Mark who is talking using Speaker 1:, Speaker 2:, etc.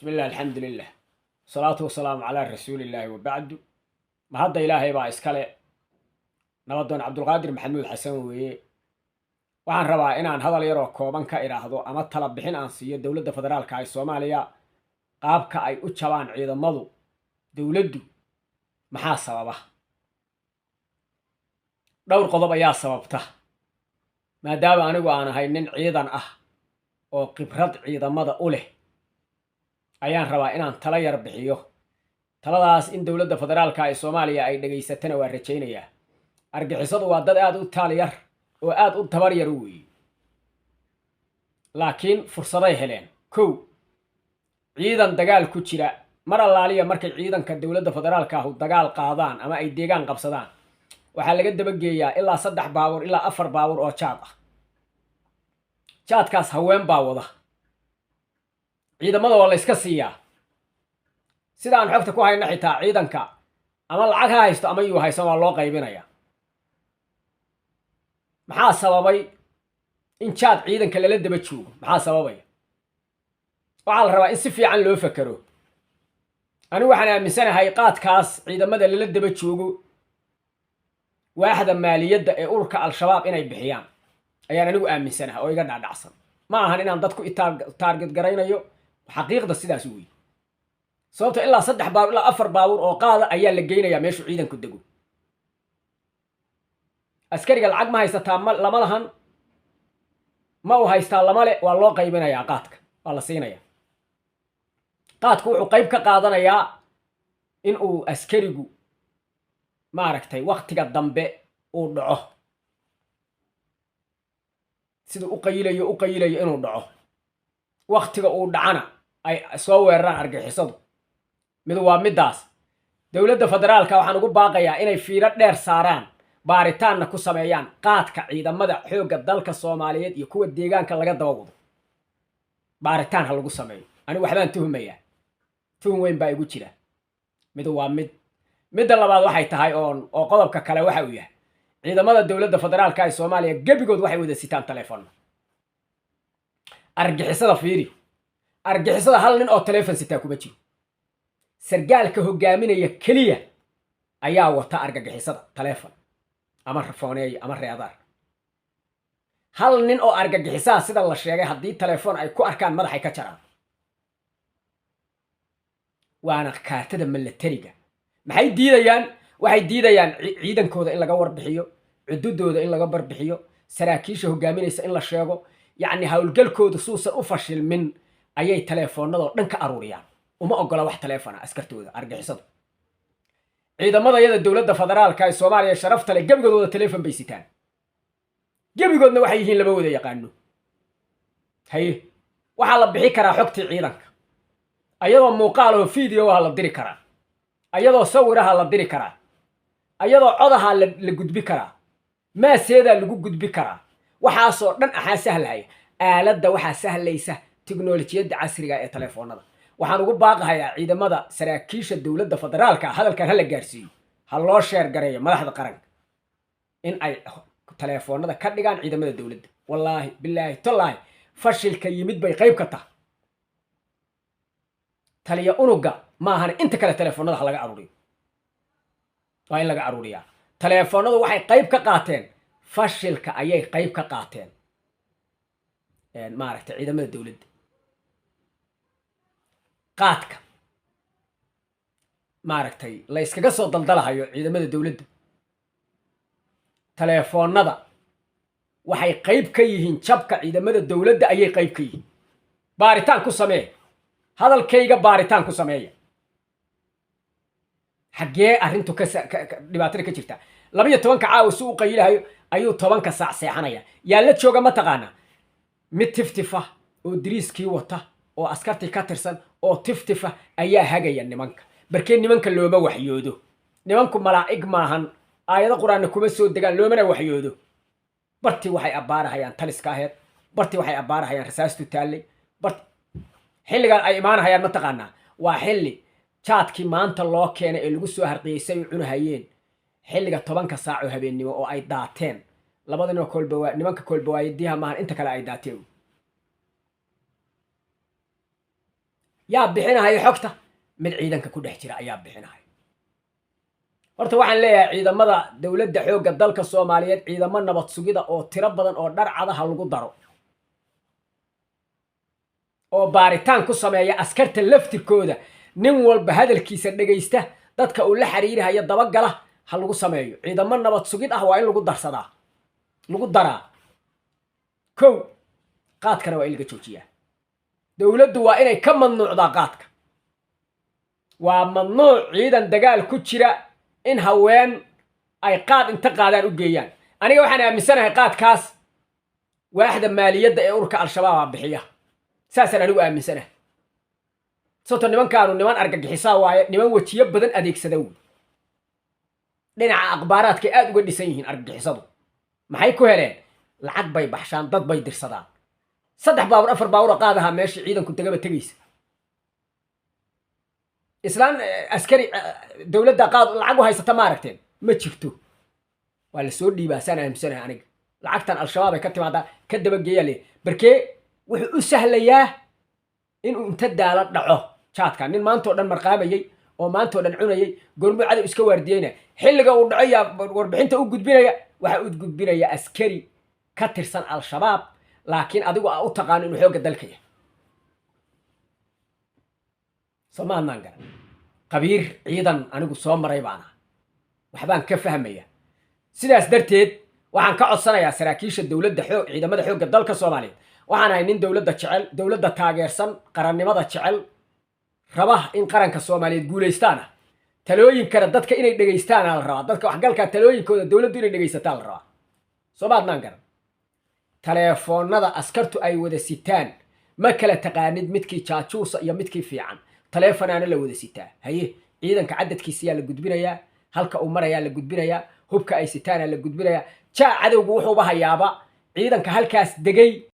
Speaker 1: بسم الله الحمد لله صلاة والسلام على رسول الله وبعد ما هذا إلهي با إسكالي نبضون عبد القادر محمود حسن waxaan rabaa inaan hadal yar oo kooban ka iraahdo ama tala bixin aan siiyo dawladda federaalka ee Soomaaliya qaabka ay u jabaan ciidamadu dawladdu maxaa sababa dhowr qodob ayaa sababta maadaama anigu aan ahay nin ciidan ah oo khibrad ciidamada u leh ayaan rabaa inaan tala yar bixiyo taladaas in dawladda federaalka ee Soomaaliya ay dhageysatana waa rajaynayaa argixisadu waa dad aad u taaliyar oo aad u tabar yar weey laakiin fursaday heleen kow ciidan dagaal ku jira mar allaaliya markay ciidanka dawladda federaalka ah dagaal qaadaan ama ay deegaan qabsadaan waxa laga daba geeyaa ilaa 3 baawur ilaa 4 baawur oo jaad ah jaadkaas haween baa wada ciidamada waa la iska siiyaa sidaan xogta ku hayna xitaa ciidanka ama lacag haysto ama uu haysan waa loo qaybinayaa maxaa sababay in jaad ciidanka lala daba joogo maxaa sababay waxa la rabaa in si fiican loo fakaro anigu waxaan aaminsanahay qaadkaas ciidamada lala daba joogo waaxda maaliyadda ee ururka al-shabaab inay bixiyaan ayaan anigu aaminsanahay oo iga dhaadhacsan ma ahan inaan dadku target garaynayo xaqiiqda sidaas weey sababta ilaa 3 baawur ilaa 4 baawur oo qaada ayaa la geynayaa meesha ciidanku dego askariga lacag ma haysataa lama lahan ma uu haystaa lama le waa loo qaybinayaa qaadka waa la siinayaa qaadku wuxuu qayb ka qaadanayaa in uu askarigu maaragtay waqtiga dambe uu dhaco sida u qayilayo inuu dhaco waqtiga uu dhacana ay soo weeraraan argixisadu mid waa midaas dawladda federaalka waxaan ugu baaqayaa inay fiiro dheer saaraan baaritaanna ku sameeyaan qaadka ciidamada xoogga dalka Soomaaliyeed iyo kuwa deegaanka laga daba wado baaritaan ha lagu sameeyo anigu waxbaan tuhumayaa tuhum weyn baa igu jira mid waa midda labaad waxay tahay oo qodobka kale waxa uu yahay ciidamada dawladda federaalka ee Soomaaliya gabigood waxay wada sitaan telefoon argixisada fiiri argixisada hal nin oo telefoon sitaa kuma jiro sargaalka hogaaminaya kaliya ayaa wata argixisada telefoon ama rafooneey ama reedar hal nin oo argagixisaa sida la sheegay haddii telefoon ay ku arkaan madaxay ka jaraan waana kaartada militariga maxay diidayaan waxay diidayaan ciidankooda in laga warbixiyo cududooda in laga barbixiyo saraakiisha hogaaminaysa in la sheego yacni hawlgalkooda suusan u fashilmin ayay telefoonada dhan ka aruuriyaan uma ogola wax telefoon askartooda argixisada ciidamada yada dawladda federaalka ee Soomaaliya sharafta leh gabigood wada telefoon bay sitaan gabigoodna waxay yihiin laba wada yaqaano hay waxa la bixi karaa xogtii ciidanka ayadoo muuqaal oo video ah la diri karaa ayadoo sawiraha la diri karaa ayadoo codaha la gudbi karaa maaseeda lagu gudbi karaa waxaasoo dhan aha sahlahay aaladda waxa sahlaysa tiknoolajiyada casriga ee telefoonada waxaan ugu baaqayaa ciidamada saraakiisha dawladda federaalka hadalkan hala gaarsiiyo ha loo sheer gareeyo madaxda qaranka in ay telefoonada ka dhigaan ciidamada dawladda wallahi billahi tallahi fashilka yimid bay qayb ka tahay taliya unuga ma ahan inta kale telefoonada laga aruuriyo waa in laga aruuriyaa telefoonadu waxay qayb ka qaateen fashilka ayay qayb ka qaateen maaragtay ciidamada dawladda qaadka maaragtay la iskaga soo daldalahayo ciidamada dawladda telefoonada waxay qayb ka yihiin jabka ciidamada dawladda ayay qayb ka yihiin baaritaan ku samee hadalkayga baaritaan ku sameeya xagee arrintu ka dhibaatada ka jirta 12 caawa suu u qayilahayo ayuu 10 saac seexanaya yaa la jooga ma taqaana mid tiftifa oo diriiskii wata oo askarti ka tirsan oo tiftifa ayaa hagaya nimanka barkeen nimanka looma waxyoodo nimanku malaa'ig maahan aayado quraanna kuma soo degaan loomana waxyoodo barti waxay abaarahayaan taliska aheed barti waxay abaarahayaan rasaastu taallay barti xilligan ay imaanayaan ma taqaana waa xilli jaadkii maanta loo keenay ee lagu soo harqiyeysay cunahayeen xilliga 10 saac oo habeennimo oo ay daateen labadana nimanka kolbawaayadiha maahan inta kale ay daateen yaa bixinahay xogta mid ciidanka ku dhex jira ayaa bixinahay horta waxaan leeyahay ciidamada dawladda xoogga dalka Soomaaliyeed ciidamo nabad sugida oo tiro badan oo dhar cadaha lagu daro oo baaritaan ku sameeya askarta laftirkooda nin walba hadalkiisa dhageysta dadka uu la xiriiraya daba gala ha lagu sameeyo ciidamo nabad sugid ah waa in lagu darsadaa lagu daraa kow qaadkana waa in laga joojiyaa dawladdu waa inay ka mamnuucdaa qaadka waa mamnuuc ciidan dagaal ku jira in haween ay qaad inta qaadaan u geeyaan aniga waxaan aaminsanahay qaadkaas waaxda maaliyadda ee ururka al-shabaab bixiya saasaan anigu aaminsanahay sababtoo nimankaanu niman argagixisaa waaye niman wajiyo badan adeegsada wey dhinaca akhbaaraadka aad uga dhisan yihiin argagixisadu maxay ku heleen lacag bay baxshaan dad bay dirsadaan 3 baabur 4 baabur qaadaha meesha ciidanku tagaba tagaysa islaan askari dawladda qaad lacag u haysata ma aragteen ma jirto waa la soo dhiibaasaan aaminsanahay aniga lacagtan al-shabaab ay ka timaada ka daba geeyale barkee wuxuu u sahlayaa inuu inta daala dhaco jaadka nin maanta oo dhan marqaabayay oo maanta oo dhan cunayay goormo cadow iska waardiyayna xilliga uu dhacaya warbixinta u gudbinaya waxa uu gudbinaya askari ka tirsan al-shabaab laakiin adigu aa u taqaan inuu xoogga dalka yahay Soomaaliland garan qabiir ciidan anigu soo maray baana waxbaan ka fahmaya sidaas darteed waxaan ka codsanayaa saraakiisha dawladda ciidamada xoogga dalka Soomaaliyeed waxaan ahay nin dawladda jecel dawladda taageersan qarannimada jecel raba in qaranka Soomaaliyeed guuleystaan talooyinkana dadka inay dhageystaan la rabaa dadka waxgalka talooyinkooda dawladdu inay dhageysataan la rabaa Soomaaliland garan telefoonada askartu ay wada sitaan ma kala taqaanid midkii jaajuusa iyo midkii fiican telefoonana la wada sitaa haye ciidanka cadadkiisa la gudbinayaa halka uu marayaa la gudbinayaa hubka ay sitaana la gudbinayaa jaa cadowgu wuxuu bahayaaba ciidanka halkaas degay